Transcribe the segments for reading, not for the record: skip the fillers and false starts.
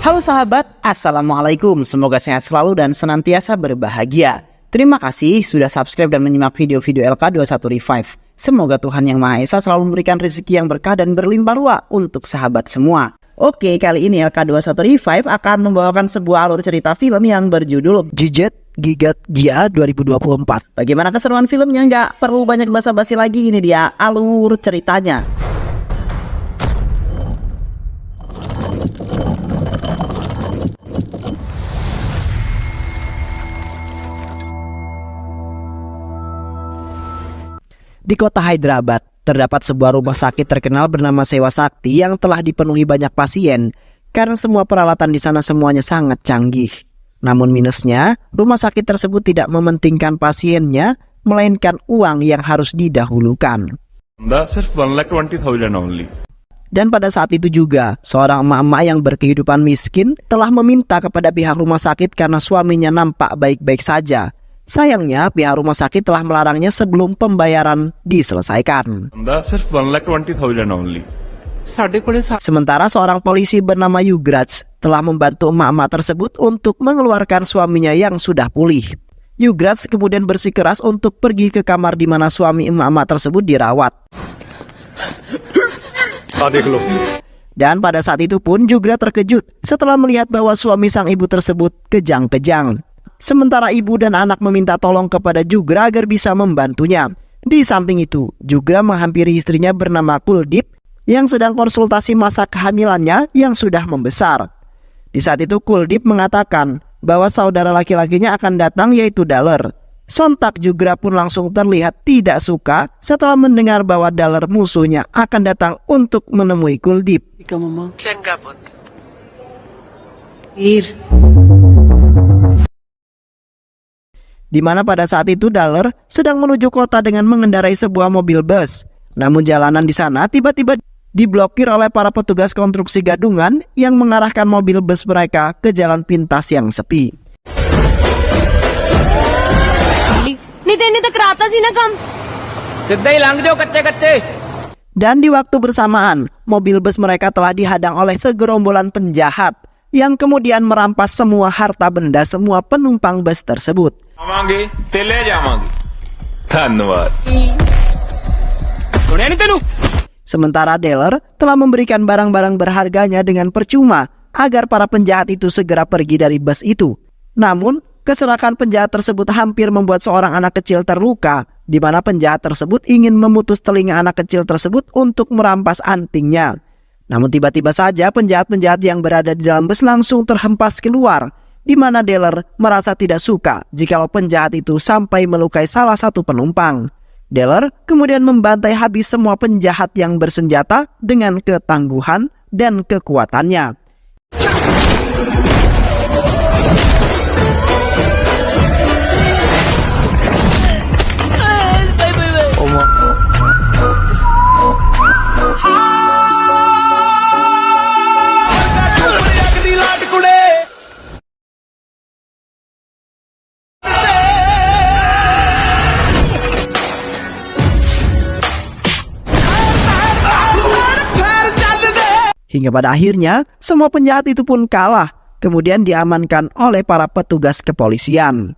Halo sahabat, Assalamualaikum. Semoga sehat selalu dan senantiasa berbahagia. Terima kasih sudah subscribe dan menyimak video-video LK21 Revive. Semoga Tuhan Yang Maha Esa selalu memberikan rezeki yang berkah dan berlimpah ruah untuk sahabat semua. Oke, kali ini LK21 Revive akan membawakan sebuah alur cerita film yang berjudul Jejet Gigat Gia 2024. Bagaimana keseruan filmnya? Nggak perlu banyak basa-basi lagi, ini dia alur ceritanya. Di kota Hyderabad, terdapat sebuah rumah sakit terkenal bernama Sewa Sakti yang telah dipenuhi banyak pasien karena semua peralatan di sana semuanya sangat canggih. Namun minusnya, rumah sakit tersebut tidak mementingkan pasiennya, melainkan uang yang harus didahulukan. Dan pada saat itu juga, seorang emak-emak yang berkehidupan miskin telah meminta kepada pihak rumah sakit karena suaminya nampak baik-baik saja. Sayangnya, pihak rumah sakit telah melarangnya sebelum pembayaran diselesaikan. Sementara seorang polisi bernama Yugraj telah membantu emak-emak tersebut untuk mengeluarkan suaminya yang sudah pulih. Yugraj kemudian bersikeras untuk pergi ke kamar di mana suami emak-emak tersebut dirawat. Dan pada saat itu pun Yugraj terkejut setelah melihat bahwa suami sang ibu tersebut kejang-kejang. Sementara ibu dan anak meminta tolong kepada Jugra agar bisa membantunya. Di samping itu, Jugra menghampiri istrinya bernama Kuldip yang sedang konsultasi masa kehamilannya yang sudah membesar. Di saat itu Kuldip mengatakan bahwa saudara laki-lakinya akan datang, yaitu Daler. Sontak Jugra pun langsung terlihat tidak suka setelah mendengar bahwa Daler musuhnya akan datang untuk menemui Kuldip. Di mana pada saat itu Daler sedang menuju kota dengan mengendarai sebuah mobil bus. Namun jalanan di sana tiba-tiba diblokir oleh para petugas konstruksi gadungan yang mengarahkan mobil bus mereka ke jalan pintas yang sepi. Dan di waktu bersamaan, mobil bus mereka telah dihadang oleh segerombolan penjahat yang kemudian merampas semua harta benda semua penumpang bus tersebut. Sementara Daler telah memberikan barang-barang berharganya dengan percuma agar para penjahat itu segera pergi dari bus itu. Namun, keserakan penjahat tersebut hampir membuat seorang anak kecil terluka, di mana penjahat tersebut ingin memutus telinga anak kecil tersebut untuk merampas antingnya. Namun tiba-tiba saja penjahat-penjahat yang berada di dalam bus langsung terhempas keluar, di mana Daler merasa tidak suka jikalau penjahat itu sampai melukai salah satu penumpang. Daler kemudian membantai habis semua penjahat yang bersenjata dengan ketangguhan dan kekuatannya. Hingga pada akhirnya, semua penjahat itu pun kalah, kemudian diamankan oleh para petugas kepolisian.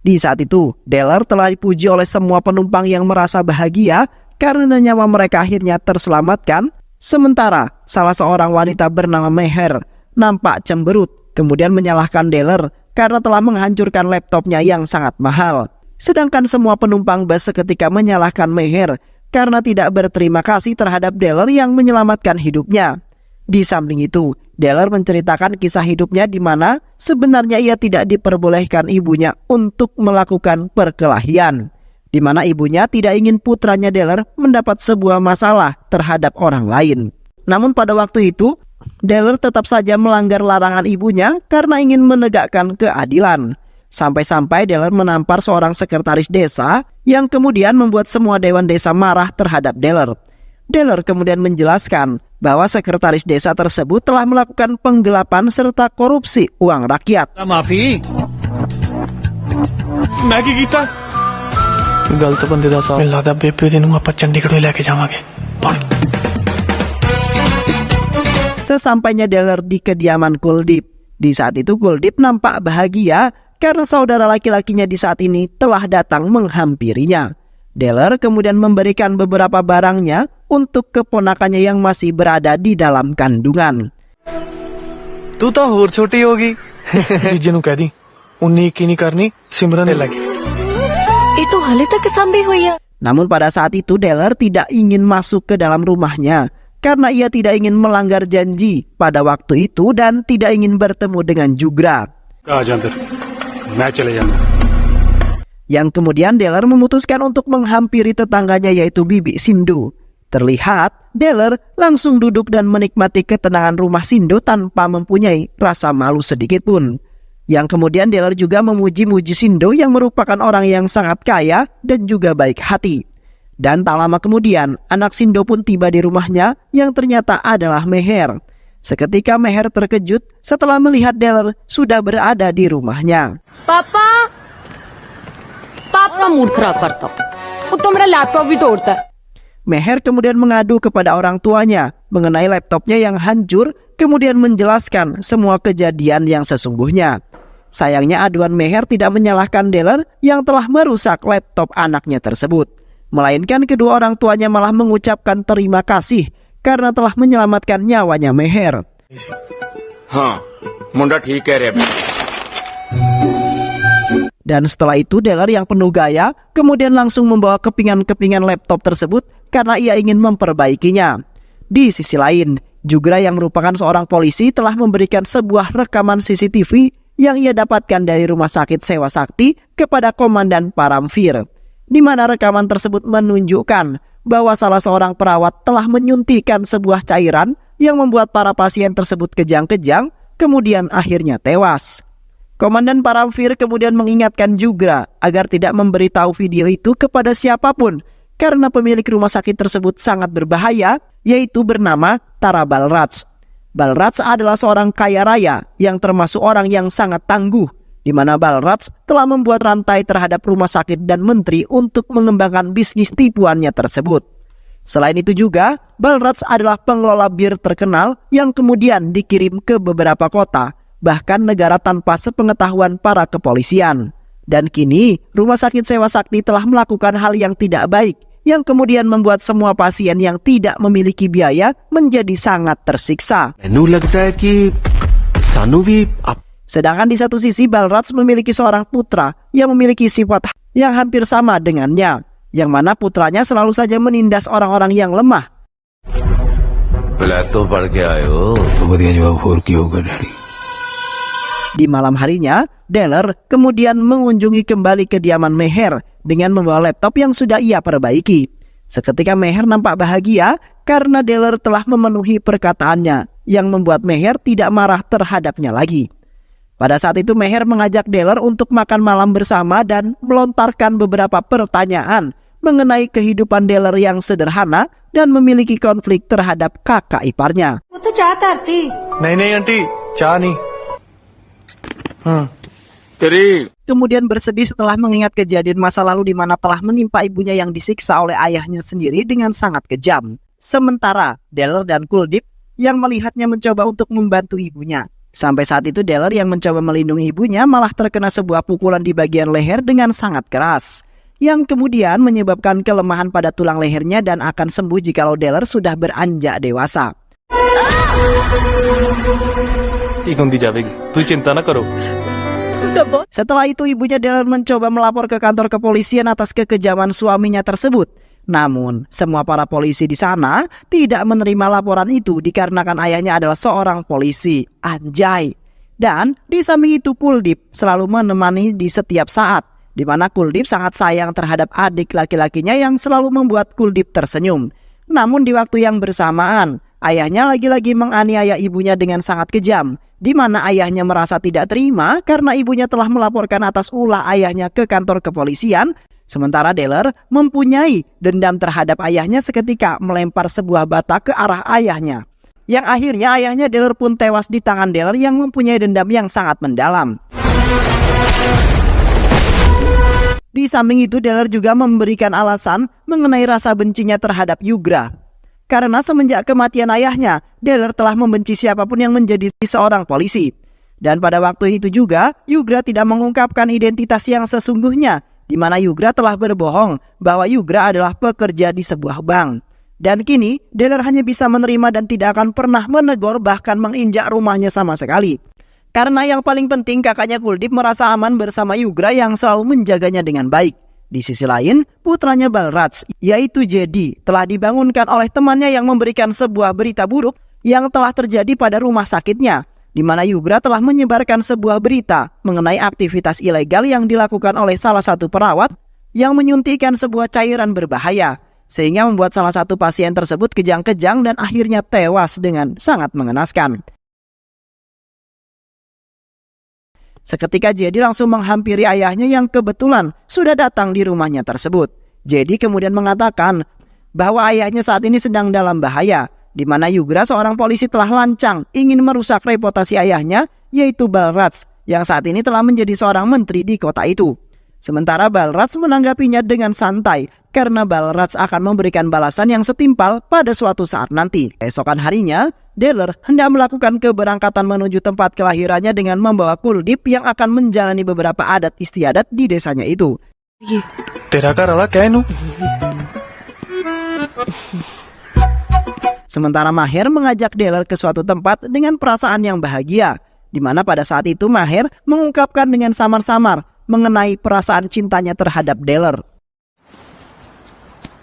Di saat itu, Daler telah dipuji oleh semua penumpang yang merasa bahagia karena nyawa mereka akhirnya terselamatkan. Sementara, salah seorang wanita bernama Meher nampak cemberut, kemudian menyalahkan Daler karena telah menghancurkan laptopnya yang sangat mahal. Sedangkan semua penumpang bus seketika menyalahkan Meher karena tidak berterima kasih terhadap Daler yang menyelamatkan hidupnya. Di samping itu, Daler menceritakan kisah hidupnya di mana sebenarnya ia tidak diperbolehkan ibunya untuk melakukan perkelahian, di mana ibunya tidak ingin putranya Daler mendapat sebuah masalah terhadap orang lain. Namun pada waktu itu, Daler tetap saja melanggar larangan ibunya karena ingin menegakkan keadilan. Sampai-sampai Daler menampar seorang sekretaris desa yang kemudian membuat semua dewan desa marah terhadap Daler. Deller kemudian menjelaskan bahwa sekretaris desa tersebut telah melakukan penggelapan serta korupsi uang rakyat. माफी मैं की कीता गलत बंदे दा साथ मिलदा बेबे दी नूं आपां चंडीगढ़ लेके जावांगे। Sesampainya Deller di kediaman Kuldip, di saat itu Kuldip nampak bahagia karena saudara laki-lakinya di saat ini telah datang menghampirinya. Deller kemudian memberikan beberapa barangnya untuk keponakannya yang masih berada di dalam kandungan. तू तो होर छोटी होगी जीजे नूं कह दी 19 नहीं करनी सिमरन ले लगी itu हाले तक sampai हुई है। Namun pada saat itu Deller tidak ingin masuk ke dalam rumahnya karena ia tidak ingin melanggar janji pada waktu itu dan tidak ingin bertemu dengan Jugra. Yang kemudian Deller memutuskan untuk menghampiri tetangganya yaitu Bibi Sindu. Terlihat Deller langsung duduk dan menikmati ketenangan rumah Sindu tanpa mempunyai rasa malu sedikit pun. Yang kemudian Deller juga memuji-muji Sindu yang merupakan orang yang sangat kaya dan juga baik hati. Dan tak lama kemudian anak Sindu pun tiba di rumahnya yang ternyata adalah Meher. Seketika Meher terkejut setelah melihat Deller sudah berada di rumahnya. पापा मूड खराब करता वो तो मेरा लैपटॉप भी तोड़ता है। Meher kemudian mengadu kepada orang tuanya mengenai laptopnya yang hancur, kemudian menjelaskan semua kejadian yang sesungguhnya. Sayangnya aduan Meher tidak menyalahkan Deller yang telah merusak laptop anaknya tersebut, melainkan kedua orang tuanya malah mengucapkan terima kasih karena telah menyelamatkan nyawanya Meher. मुंडा ठीक कह रहे हैं। Dan setelah itu Deller yang penuh gaya kemudian langsung membawa kepingan-kepingan laptop tersebut karena ia ingin memperbaikinya. Di sisi lain, Jugra yang merupakan seorang polisi telah memberikan sebuah rekaman CCTV yang ia dapatkan dari rumah sakit Sewa Sakti kepada Komandan Paramvir, di mana rekaman tersebut menunjukkan bahwa salah seorang perawat telah menyuntikkan sebuah cairan yang membuat para pasien tersebut kejang-kejang, kemudian akhirnya tewas. Komandan Paramvir kemudian mengingatkan Jugra agar tidak memberitahu video itu kepada siapapun karena pemilik rumah sakit tersebut sangat berbahaya, yaitu bernama Tara Balraj. Balraj adalah seorang kaya raya yang termasuk orang yang sangat tangguh, di mana Balraj telah membuat rantai terhadap rumah sakit dan menteri untuk mengembangkan bisnis tipuannya tersebut. Selain itu juga, Balraj adalah pengelola bir terkenal yang kemudian dikirim ke beberapa kota, bahkan negara tanpa sepengetahuan para kepolisian. Dan kini, Rumah Sakit Sewa Sakti telah melakukan hal yang tidak baik, yang kemudian membuat semua pasien yang tidak memiliki biaya menjadi sangat tersiksa. Sedangkan di satu sisi, Balraj memiliki seorang putra yang memiliki sifat yang hampir sama dengannya, yang mana putranya selalu saja menindas orang-orang yang lemah. Di malam harinya, Deller kemudian mengunjungi kembali kediaman Meher dengan membawa laptop yang sudah ia perbaiki. Seketika Meher nampak bahagia karena Deller telah memenuhi perkataannya, yang membuat Meher tidak marah terhadapnya lagi. Pada saat itu Meher mengajak Deller untuk makan malam bersama dan melontarkan beberapa pertanyaan mengenai kehidupan Deller yang sederhana dan memiliki konflik terhadap kakak iparnya. नहीं आंटी चाह नहीं। Kemudian bersedih setelah mengingat kejadian masa lalu di mana telah menimpa ibunya yang disiksa oleh ayahnya sendiri dengan sangat kejam. Sementara Deller dan Kuldip yang melihatnya mencoba untuk membantu ibunya. Sampai saat itu Deller yang mencoba melindungi ibunya malah terkena sebuah pukulan di bagian leher dengan sangat keras, yang kemudian menyebabkan kelemahan pada tulang lehernya dan akan sembuh jikalau Deller sudah beranjak dewasa. Setelah itu ibunya Deller mencoba melapor ke kantor kepolisian atas kekejaman suaminya tersebut. Namun semua para polisi di sana tidak menerima laporan itu dikarenakan ayahnya adalah seorang polisi. Anjay. Dan di samping itu Kuldip selalu menemani di setiap saat, di mana Kuldip sangat sayang terhadap adik laki-lakinya yang selalu membuat Kuldip tersenyum. Namun di waktu yang bersamaan, ayahnya lagi-lagi menganiaya ibunya dengan sangat kejam, di mana ayahnya merasa tidak terima karena ibunya telah melaporkan atas ulah ayahnya ke kantor kepolisian, Sementara Deller mempunyai dendam terhadap ayahnya seketika melempar sebuah bata ke arah ayahnya. Yang akhirnya ayahnya Deller pun tewas di tangan Deller yang mempunyai dendam yang sangat mendalam. Di samping itu, Deller juga memberikan alasan mengenai rasa bencinya terhadap Yugra. Karena semenjak kematian ayahnya, Deller telah membenci siapapun yang menjadi seorang polisi. Dan pada waktu itu juga, Yugra tidak mengungkapkan identitas yang sesungguhnya, di mana Yugra telah berbohong bahwa Yugra adalah pekerja di sebuah bank. Dan kini, Deller hanya bisa menerima dan tidak akan pernah menegur bahkan menginjak rumahnya sama sekali. Karena yang paling penting kakaknya Kuldip merasa aman bersama Yugra yang selalu menjaganya dengan baik. Di sisi lain, putranya Balraj, yaitu Jedi, telah dibangunkan oleh temannya yang memberikan sebuah berita buruk yang telah terjadi pada rumah sakitnya, di mana Yugra telah menyebarkan sebuah berita mengenai aktivitas ilegal yang dilakukan oleh salah satu perawat yang menyuntikkan sebuah cairan berbahaya, sehingga membuat salah satu pasien tersebut kejang-kejang dan akhirnya tewas dengan sangat mengenaskan. Seketika Jedi langsung menghampiri ayahnya yang kebetulan sudah datang di rumahnya tersebut. Jedi kemudian mengatakan bahwa ayahnya saat ini sedang dalam bahaya, di mana Yugra seorang polisi telah lancang ingin merusak reputasi ayahnya, yaitu Balraj, yang saat ini telah menjadi seorang menteri di kota itu. Sementara Balraj menanggapinya dengan santai, karena Balraj akan memberikan balasan yang setimpal pada suatu saat nanti. Esokan harinya, Deller hendak melakukan keberangkatan menuju tempat kelahirannya dengan membawa Kuldip yang akan menjalani beberapa adat istiadat di desanya itu. तेरा घर वाला कहनु Sementara Maher mengajak Deller ke suatu tempat dengan perasaan yang bahagia, di mana pada saat itu Maher mengungkapkan dengan samar-samar mengenai perasaan cintanya terhadap Deller.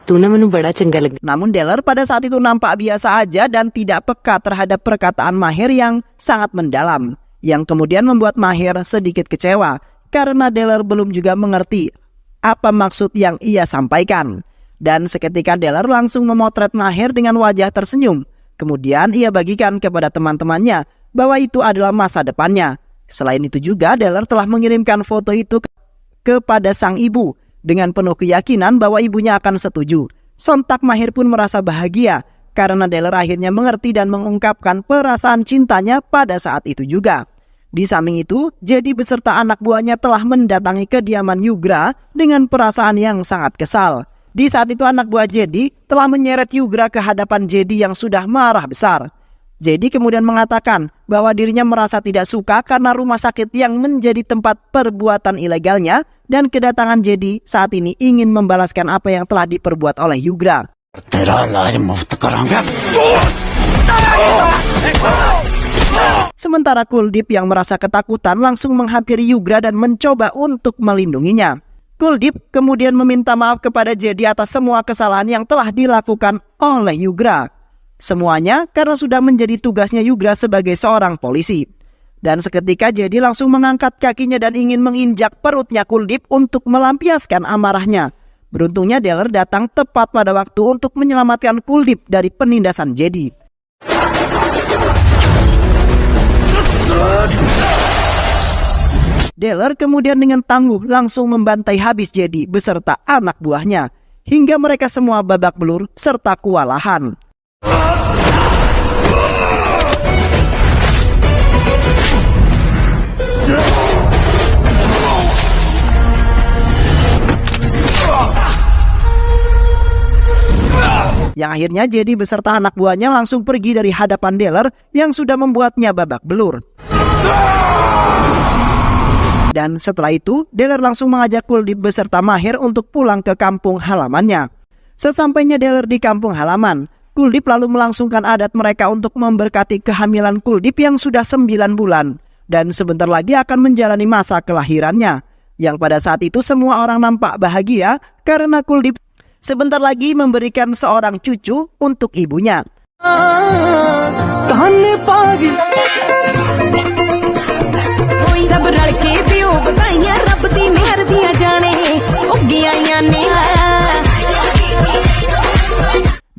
तूने मैनू बड़ा चंगा लगा। Namun Deller pada saat itu nampak biasa aja dan tidak peka terhadap perkataan Maher yang sangat mendalam, yang kemudian membuat Maher sedikit kecewa karena Deller belum juga mengerti apa maksud yang ia sampaikan. Dan seketika Deller langsung memotret Maher dengan wajah tersenyum. Kemudian ia bagikan kepada teman-temannya bahwa itu adalah masa depannya. Selain itu juga Deller telah mengirimkan foto itu kepada sang ibu dengan penuh keyakinan bahwa ibunya akan setuju. Sontak Maher pun merasa bahagia karena Deller akhirnya mengerti dan mengungkapkan perasaan cintanya pada saat itu juga. Di samping itu, Jedi beserta anak buahnya telah mendatangi kediaman Yugra dengan perasaan yang sangat kesal. Di saat itu anak buah Jedi telah menyeret Yugra ke hadapan Jedi yang sudah marah besar. Jedi kemudian mengatakan bahwa dirinya merasa tidak suka karena rumah sakit yang menjadi tempat perbuatan ilegalnya, dan kedatangan Jedi saat ini ingin membalaskan apa yang telah diperbuat oleh Yugra. Sementara Kuldip yang merasa ketakutan langsung menghampiri Yugra dan mencoba untuk melindunginya. Kuldip kemudian meminta maaf kepada Jedi atas semua kesalahan yang telah dilakukan oleh Yugra. Semuanya karena sudah menjadi tugasnya Yugra sebagai seorang polisi. Dan seketika Jedi langsung mengangkat kakinya dan ingin menginjak perutnya Kuldip untuk melampiaskan amarahnya. Beruntungnya Deller datang tepat pada waktu untuk menyelamatkan Kuldip dari penindasan Jedi. Deller kemudian dengan tangguh langsung membantai habis Jedi beserta anak buahnya, hingga mereka semua babak belur serta kewalahan. Yang akhirnya Jedi beserta anak buahnya langsung pergi dari hadapan Deller yang sudah membuatnya babak belur. Dan setelah itu, Deller langsung mengajak Kuldip beserta Maher untuk pulang ke kampung halamannya. Sesampainya Deller di kampung halaman, Kuldip lalu melangsungkan adat mereka untuk memberkati kehamilan Kuldip yang sudah 9 bulan. Dan sebentar lagi akan menjalani masa kelahirannya. Yang pada saat itu semua orang nampak bahagia karena Kuldip sebentar lagi memberikan seorang cucu untuk ibunya.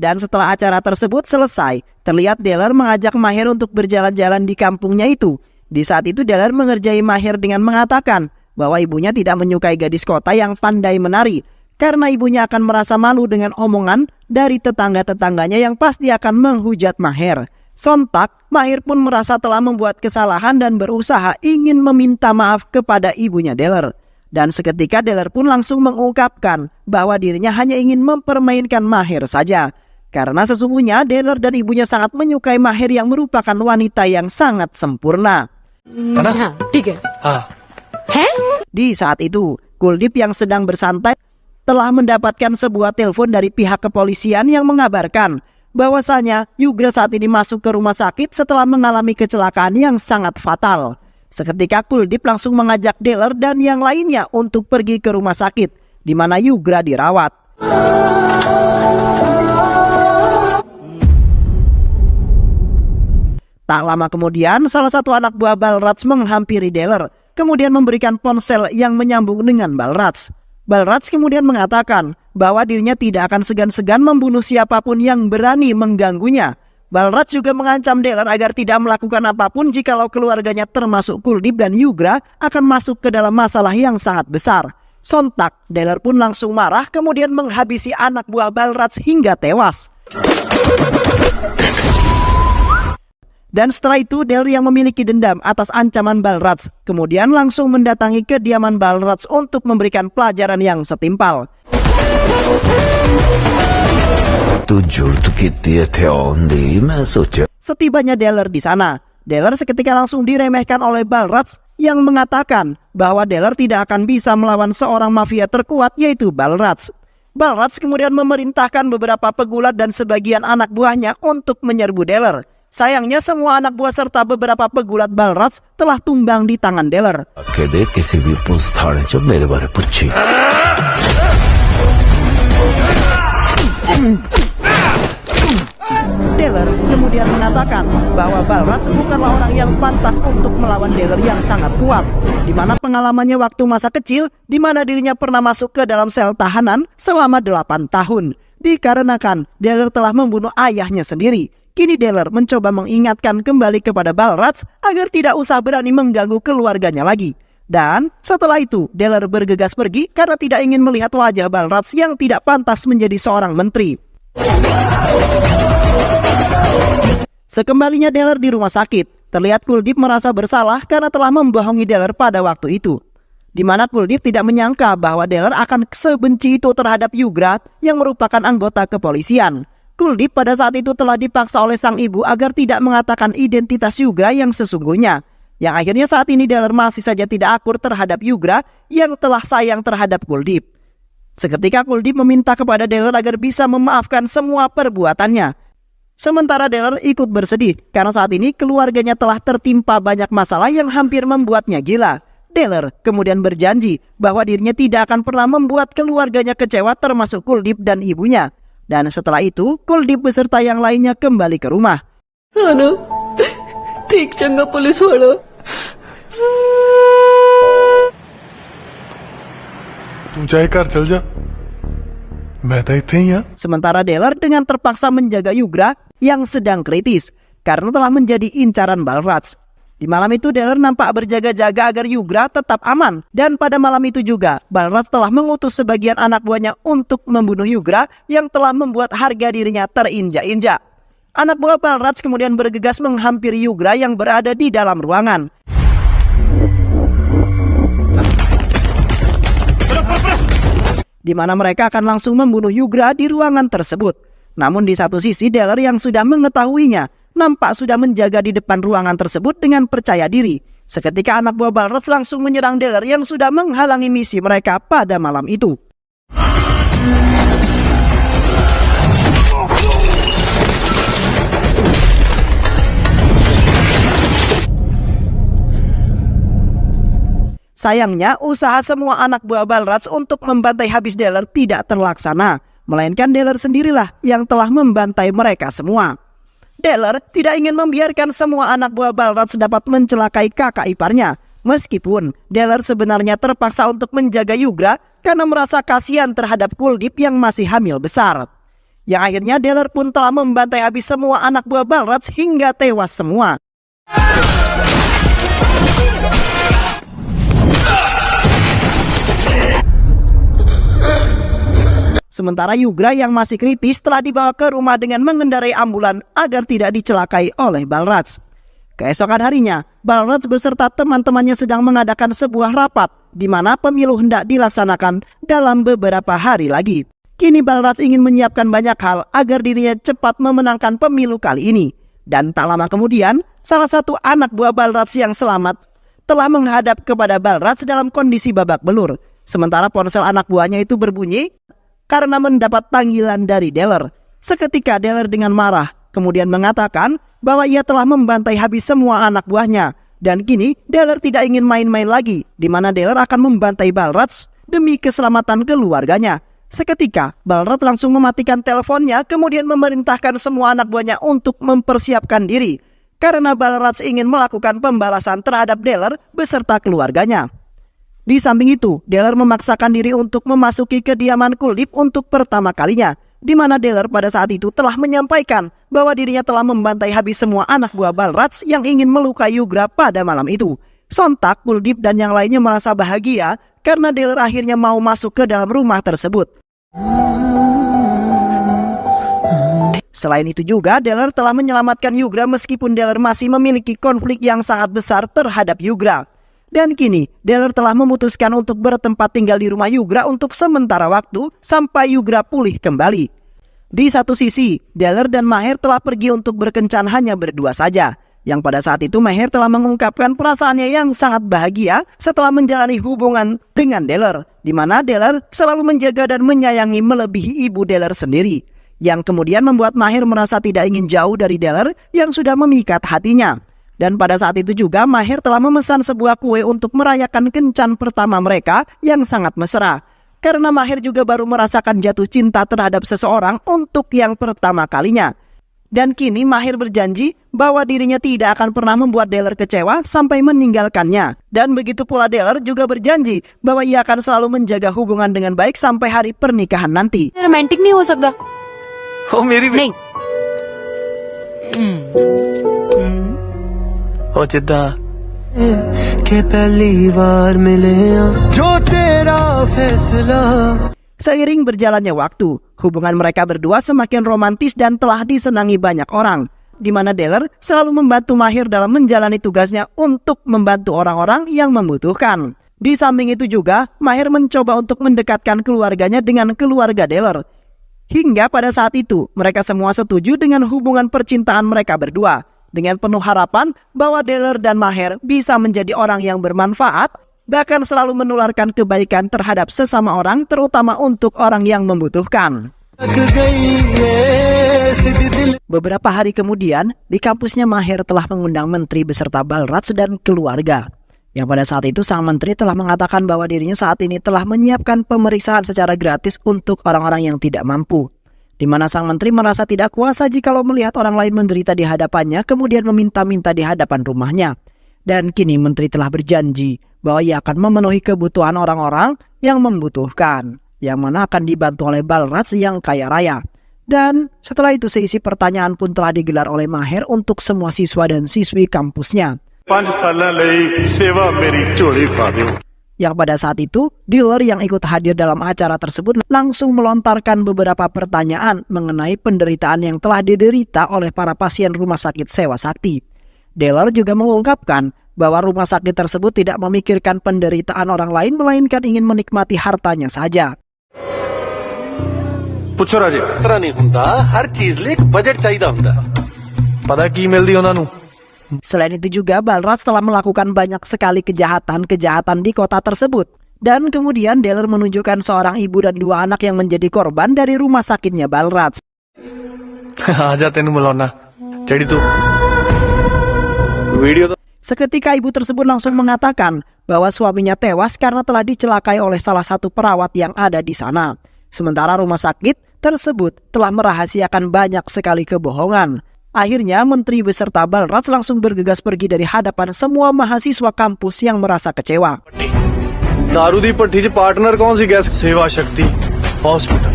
Dan setelah acara tersebut selesai, terlihat Deller mengajak Maher untuk berjalan-jalan di kampungnya itu. Di saat itu Deller mengerjai Maher dengan mengatakan bahwa ibunya tidak menyukai gadis kota yang pandai menari, karena ibunya akan merasa malu dengan omongan dari tetangga-tetangganya yang pasti akan menghujat Maher. Sontak, Maher pun merasa telah membuat kesalahan dan berusaha ingin meminta maaf kepada ibunya Deller. Dan seketika Deller pun langsung mengungkapkan bahwa dirinya hanya ingin mempermainkan Maher saja. Karena sesungguhnya Deller dan ibunya sangat menyukai Maher yang merupakan wanita yang sangat sempurna. हाँ ठीक है हाँ हैं Di saat itu, Kuldeep yang sedang bersantai telah mendapatkan sebuah telepon dari pihak kepolisian yang mengabarkan bahwasanya Yugra saat ini masuk ke rumah sakit setelah mengalami kecelakaan yang sangat fatal. Seketika Kuldeep langsung mengajak Deller dan yang lainnya untuk pergi ke rumah sakit di mana Yugra dirawat. Tak lama kemudian, salah satu anak buah Balraj menghampiri Deller, kemudian memberikan ponsel yang menyambung dengan Balraj. Balraj kemudian mengatakan bahwa dirinya tidak akan segan-segan membunuh siapapun yang berani mengganggunya. Balraj juga mengancam Deller agar tidak melakukan apapun jikalau keluarganya termasuk Kuldeep dan Yugra akan masuk ke dalam masalah yang sangat besar. Sontak, Deller pun langsung marah kemudian menghabisi anak buah Balraj hingga tewas. Dan setelah itu Deller yang memiliki dendam atas ancaman Balraj kemudian langsung mendatangi kediaman Balraj untuk memberikan pelajaran yang setimpal. Setibanya Deller di sana, Deller seketika langsung diremehkan oleh Balraj yang mengatakan bahwa Deller tidak akan bisa melawan seorang mafia terkuat yaitu Balraj. Balraj kemudian memerintahkan beberapa pegulat dan sebagian anak buahnya untuk menyerbu Deller. Sayangnya semua anak buah serta beberapa pegulat Balraj telah tumbang di tangan Deller. Deller kemudian mengatakan bahwa Balraj bukanlah orang yang pantas untuk melawan Deller yang sangat kuat, di mana pengalamannya waktu masa kecil di mana dirinya pernah masuk ke dalam sel tahanan selama 8 tahun. Dikarenakan Deller telah membunuh ayahnya sendiri. Kini Deller mencoba mengingatkan kembali kepada Balraj agar tidak usah berani mengganggu keluarganya lagi. Dan setelah itu Deller bergegas pergi karena tidak ingin melihat wajah Balraj yang tidak pantas menjadi seorang menteri. Sekembalinya Deller di rumah sakit, terlihat Kuldeep merasa bersalah karena telah membohongi Deller pada waktu itu. Di mana Kuldeep tidak menyangka bahwa Deller akan sebenci itu terhadap Yugra yang merupakan anggota kepolisian. Kuldeep pada saat itu telah dipaksa oleh sang ibu agar tidak mengatakan identitas Yugra yang sesungguhnya. Yang akhirnya saat ini Deller masih saja tidak akur terhadap Yugra yang telah sayang terhadap Kuldeep. Seketika Kuldeep meminta kepada Deller agar bisa memaafkan semua perbuatannya. Sementara Deller ikut bersedih karena saat ini keluarganya telah tertimpa banyak masalah yang hampir membuatnya gila. Deller kemudian berjanji bahwa dirinya tidak akan pernah membuat keluarganya kecewa termasuk Kuldeep dan ibunya. Dan setelah itu, Kuldeep beserta yang lainnya kembali ke rumah. Anu, ठीक चंगा पुलिस वाला. तू चाहे घर चल जा मैं तो इत्थे ही हां. Sementara Deller dengan terpaksa menjaga Yugra yang sedang kritis karena telah menjadi incaran Balraj. Di malam itu Deller nampak berjaga-jaga agar Yugra tetap aman. Dan pada malam itu juga Balraj telah mengutus sebagian anak buahnya untuk membunuh Yugra yang telah membuat harga dirinya terinjak-injak. Anak buah Balraj kemudian bergegas menghampiri Yugra yang berada di dalam ruangan. Di mana mereka akan langsung membunuh Yugra di ruangan tersebut. Namun di satu sisi Deller yang sudah mengetahuinya nampak sudah menjaga di depan ruangan tersebut dengan percaya diri. Seketika anak buah Balraj langsung menyerang Deller yang sudah menghalangi misi mereka pada malam itu. Sayangnya, usaha semua anak buah Balraj untuk membantai habis Deller tidak terlaksana, melainkan Deller sendirilah yang telah membantai mereka semua. Deller tidak ingin membiarkan semua anak buah Balraj dapat mencelakai kakak iparnya. Meskipun Deller sebenarnya terpaksa untuk menjaga Yugra karena merasa kasihan terhadap Kuldeep yang masih hamil besar. Yang akhirnya Deller pun telah membantai habis semua anak buah Balraj hingga tewas semua. Sementara Yugra yang masih kritis telah dibawa ke rumah dengan mengendarai ambulan agar tidak dicelakai oleh Balraj. Keesokan harinya, Balraj beserta teman-temannya sedang mengadakan sebuah rapat di mana pemilu hendak dilaksanakan dalam beberapa hari lagi. Kini Balraj ingin menyiapkan banyak hal agar dirinya cepat memenangkan pemilu kali ini. Dan tak lama kemudian, salah satu anak buah Balraj yang selamat telah menghadap kepada Balraj dalam kondisi babak belur. Sementara ponsel anak buahnya itu berbunyi karena mendapat panggilan dari Deller. Seketika Deller dengan marah kemudian mengatakan bahwa ia telah membantai habis semua anak buahnya. Dan kini Deller tidak ingin main-main lagi, di mana Deller akan membantai Balraj demi keselamatan keluarganya. Seketika Balraj langsung mematikan teleponnya kemudian memerintahkan semua anak buahnya untuk mempersiapkan diri karena Balraj ingin melakukan pembalasan terhadap Deller beserta keluarganya. Di samping itu, Deller memaksakan diri untuk memasuki kediaman Kuldip untuk pertama kalinya, di mana Deller pada saat itu telah menyampaikan bahwa dirinya telah membantai habis semua anak buah Balraj yang ingin melukai Yugra pada malam itu. Sontak Kuldip dan yang lainnya merasa bahagia karena Deller akhirnya mau masuk ke dalam rumah tersebut. Selain itu juga, Deller telah menyelamatkan Yugra meskipun Deller masih memiliki konflik yang sangat besar terhadap Yugra. Dan kini, Deller telah memutuskan untuk bertempat tinggal di rumah Yugra untuk sementara waktu sampai Yugra pulih kembali. Di satu sisi, Deller dan Maher telah pergi untuk berkencan hanya berdua saja. Yang pada saat itu Maher telah mengungkapkan perasaannya yang sangat bahagia setelah menjalani hubungan dengan Deller, di mana Deller selalu menjaga dan menyayangi melebihi ibu Deller sendiri. Yang kemudian membuat Maher merasa tidak ingin jauh dari Deller yang sudah memikat hatinya. Dan pada saat itu juga Maher telah memesan sebuah kue untuk merayakan kencan pertama mereka yang sangat mesra. Karena Maher juga baru merasakan jatuh cinta terhadap seseorang untuk yang pertama kalinya. Dan kini Maher berjanji bahwa dirinya tidak akan pernah membuat Deller kecewa sampai meninggalkannya. Dan begitu pula Deller juga berjanji bahwa ia akan selalu menjaga hubungan dengan baik sampai hari pernikahan nanti. Romantic नहीं हो सकता ओ मेरी नहीं ओ जिद्दा के पहली बार मिले जो तेरा फैसला. Seiring berjalannya waktu, hubungan mereka berdua semakin romantis dan telah disenangi banyak orang, di mana Deller selalu membantu Maher dalam menjalani tugasnya untuk membantu orang-orang yang membutuhkan. Di samping itu juga, Maher mencoba untuk mendekatkan keluarganya dengan keluarga Deller. Hingga pada saat itu, mereka semua setuju dengan hubungan percintaan mereka berdua, dengan penuh harapan bahwa Deller dan Maher bisa menjadi orang yang bermanfaat, bahkan selalu menularkan kebaikan terhadap sesama orang, terutama untuk orang yang membutuhkan. Beberapa hari kemudian, di kampusnya Maher telah mengundang menteri beserta Balraj dan keluarga. Yang pada saat itu sang menteri telah mengatakan bahwa dirinya saat ini telah menyiapkan pemeriksaan secara gratis untuk orang-orang yang tidak mampu. Di mana sang menteri merasa tidak kuasa jikalau melihat orang lain menderita di hadapannya kemudian meminta-minta di hadapan rumahnya. Dan kini menteri telah berjanji bahwa ia akan memenuhi kebutuhan orang-orang yang membutuhkan, yang mana akan dibantu oleh Balraj yang kaya raya. Dan setelah itu seisi pertanyaan pun telah digelar oleh Maher untuk semua siswa dan siswi kampusnya. 5 ਸਾਲਾਂ ਲਈ ਸੇਵਾ ਮੇਰੀ ਝੋਲੀ ਪਾ ਦਿਓ. Yang pada saat itu, Deller yang ikut hadir dalam acara tersebut langsung melontarkan beberapa pertanyaan mengenai penderitaan yang telah diderita oleh para pasien rumah sakit Sewa Sakti. Deller juga mengungkapkan bahwa rumah sakit tersebut tidak memikirkan penderitaan orang lain melainkan ingin menikmati hartanya saja. ਪੁੱਛੋ ਰਾਜੇ ਇਸ ਤਰ੍ਹਾਂ ਨਹੀਂ ਹੁੰਦਾ ਹਰ ਚੀਜ਼ ਲਈ ਇੱਕ ਬਜਟ ਚਾਹੀਦਾ ਹੁੰਦਾ पता की मिलती ਉਹਨਾਂ ਨੂੰ. Selain itu juga Balraj telah melakukan banyak sekali kejahatan di kota tersebut. Dan kemudian Deller menunjukkan seorang ibu dan 2 anak yang menjadi korban dari rumah sakitnya Balraj. आजा तेनू मिलाना जेड़ी तू video. Seketika ibu tersebut langsung mengatakan bahwa suaminya tewas karena telah dicelakai oleh salah satu perawat yang ada di sana. Sementara rumah sakit tersebut telah merahasiakan banyak sekali kebohongan. Akhirnya menteri beserta Balraj langsung bergegas pergi dari hadapan semua mahasiswa kampus yang merasa kecewa. दारू दी भट्टी च पार्टनर कौन सी गैस सेवा शक्ति hospital.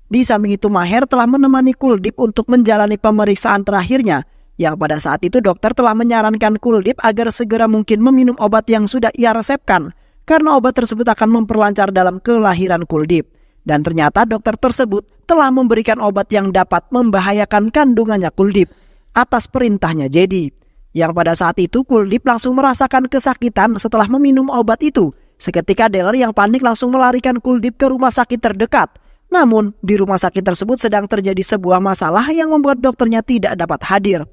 Di samping itu Maher telah menemani Kuldip untuk menjalani pemeriksaan terakhirnya. Yang pada saat itu dokter telah menyarankan Kuldip agar segera mungkin meminum obat yang sudah ia resepkan, karena obat tersebut akan memperlancar dalam kelahiran Kuldip. Dan ternyata dokter tersebut telah memberikan obat yang dapat membahayakan kandungannya Kuldip atas perintahnya Jedi. Yang pada saat itu Kuldip langsung merasakan kesakitan setelah meminum obat itu. Seketika Deller yang panik langsung melarikan Kuldip ke rumah sakit terdekat. Namun di rumah sakit tersebut sedang terjadi sebuah masalah yang membuat dokternya tidak dapat hadir.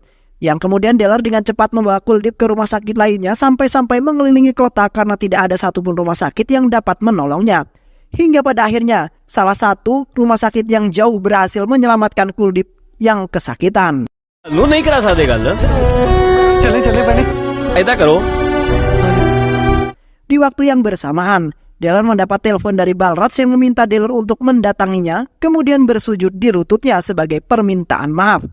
Yang kemudian Deller dengan cepat membawa Kuldip ke rumah sakit lainnya sampai-sampai mengelilingi kota karena tidak ada satupun rumah sakit yang dapat menolongnya. Hingga pada akhirnya salah satu rumah sakit yang jauh berhasil menyelamatkan Kuldip yang kesakitan. लो नहीं करा सकते गल चले चले बने ऐसा करो Di waktu yang bersamaan, Deller mendapat telepon dari Balraj yang meminta Deller untuk mendatanginya, kemudian bersujud di lututnya sebagai permintaan maaf.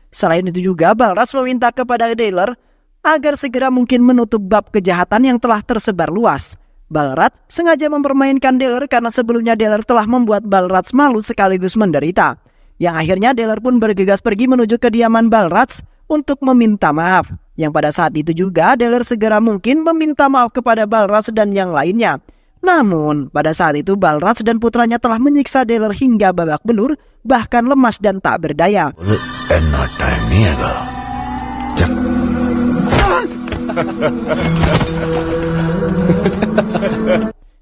Selain itu juga, Balraj meminta kepada Deller agar segera mungkin menutup bab kejahatan yang telah tersebar luas. Balraj sengaja mempermainkan Deller karena sebelumnya Deller telah membuat Balraj malu sekaligus menderita. Yang akhirnya Deller pun bergegas pergi menuju kediaman Balraj untuk meminta maaf. Yang pada saat itu juga Deller segera mungkin meminta maaf kepada Balraj dan yang lainnya. Namun pada saat itu Balraj dan putranya telah menyiksa Deller hingga babak belur, bahkan lemas dan tak berdaya. इतना टाइम नहीं हैगा चल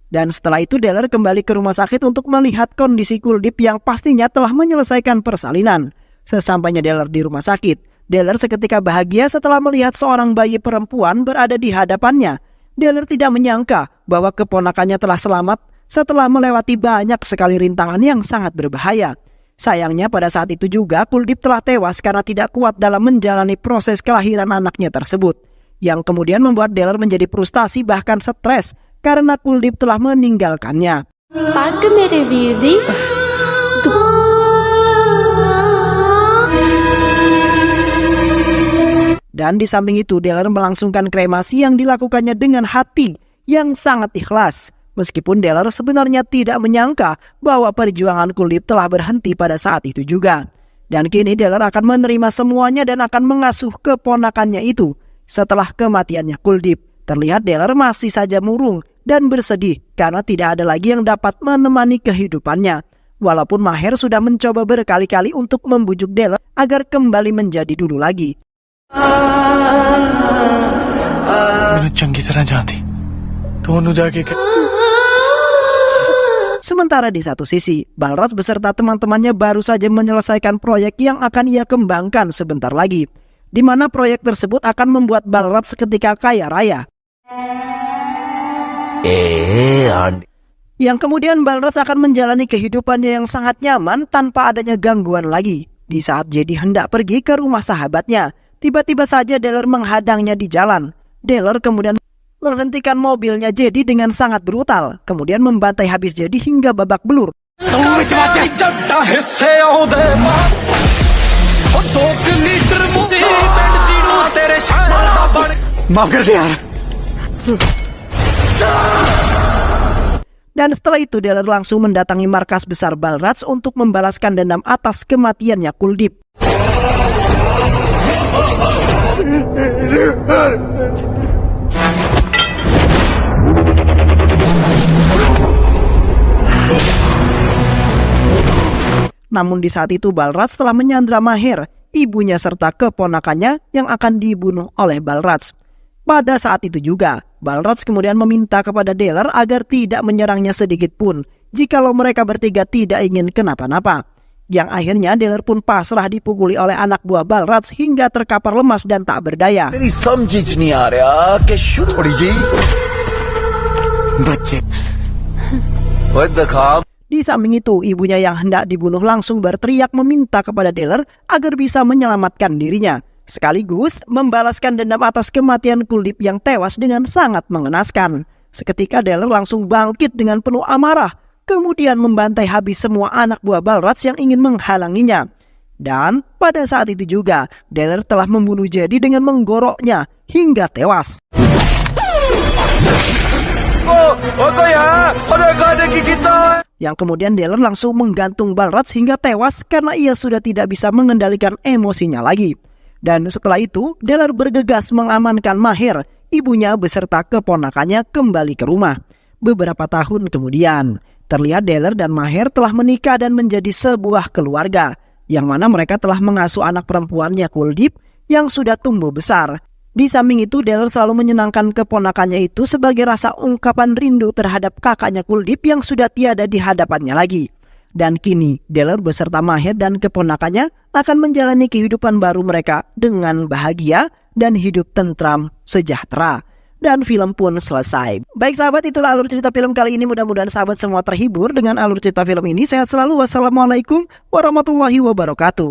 Dan setelah itu Deller kembali ke rumah sakit untuk melihat kondisi Kuldip yang pastinya telah menyelesaikan persalinan. Sesampainya Deller di rumah sakit, Deller seketika bahagia setelah melihat seorang bayi perempuan berada di hadapannya. Deller tidak menyangka bahwa keponakannya telah selamat setelah melewati banyak sekali rintangan yang sangat berbahaya. Sayangnya pada saat itu juga Kuldip telah tewas karena tidak kuat dalam menjalani proses kelahiran anaknya tersebut. Yang kemudian membuat Deller menjadi frustasi bahkan stres karena Kuldip telah meninggalkannya. पग मेरे वीर दी Dan di samping itu Deller melangsungkan kremasi yang dilakukannya dengan hati yang sangat ikhlas. Meskipun Deller sebenarnya tidak menyangka bahwa perjuangan Kuldip telah berhenti pada saat itu juga. Dan kini Deller akan menerima semuanya dan akan mengasuh keponakannya itu. Setelah kematiannya Kuldip, terlihat Deller masih saja murung dan bersedih karena tidak ada lagi yang dapat menemani kehidupannya. Walaupun Maher sudah mencoba berkali-kali untuk membujuk Deller agar kembali menjadi dulu lagi. मैंने चंगी तरह जानती तो उन्होंने जाके Sementara di satu sisi, Balraj beserta teman-temannya baru saja menyelesaikan proyek yang akan ia kembangkan sebentar lagi, di mana proyek tersebut akan membuat Balraj seketika kaya raya. Yang kemudian Balraj akan menjalani kehidupannya yang sangat nyaman tanpa adanya gangguan lagi. Di saat Jedi hendak pergi ke rumah sahabatnya, tiba-tiba saja Deller menghadangnya di jalan. Deller kemudian menghentikan mobilnya Jedi dengan sangat brutal, kemudian membantai habis Jedi hingga babak belur. माफ कर दे यार Dan setelah itu Deller langsung mendatangi markas besar Balraj untuk membalaskan dendam atas kematiannya Kuldip. Namun di saat itu Balraj telah menyandra Maher, ibunya serta keponakannya yang akan dibunuh oleh Balraj. Pada saat itu juga, Balraj kemudian meminta kepada Deller agar tidak menyerangnya sedikit pun jikalau mereka bertiga tidak ingin kenapa-napa. Yang akhirnya Deller pun pasrah dipukuli oleh anak buah Balraj hingga terkapar lemas dan tak berdaya. तेरी समझ नहीं आ रहा कि शू थोड़ी जी बच्चे What the calm Di samping itu, ibunya yang hendak dibunuh langsung berteriak meminta kepada Deller agar bisa menyelamatkan dirinya, sekaligus membalaskan dendam atas kematian Kuldip yang tewas dengan sangat mengenaskan. Seketika Deller langsung bangkit dengan penuh amarah, kemudian membantai habis semua anak buah Balraj yang ingin menghalanginya. Dan pada saat itu juga, Deller telah membunuh Jedi dengan menggoroknya hingga tewas. Yang kemudian Deller langsung menggantung Balraj hingga tewas karena ia sudah tidak bisa mengendalikan emosinya lagi. Dan setelah itu, Deller bergegas mengamankan Maher, ibunya beserta keponakannya kembali ke rumah. Beberapa tahun kemudian, terlihat Deller dan Maher telah menikah dan menjadi sebuah keluarga, yang mana mereka telah mengasuh anak perempuannya Kuldip yang sudah tumbuh besar. Di samping itu, Deller selalu menyenangkan keponakannya itu sebagai rasa ungkapan rindu terhadap kakaknya Kuldip yang sudah tiada di hadapannya lagi. Dan kini, Deller beserta Maher dan keponakannya akan menjalani kehidupan baru mereka dengan bahagia dan hidup tentram sejahtera. Dan film pun selesai. Baik sahabat, itulah alur cerita film kali ini. Mudah-mudahan sahabat semua terhibur dengan alur cerita film ini. Sehat selalu. Wassalamualaikum warahmatullahi wabarakatuh.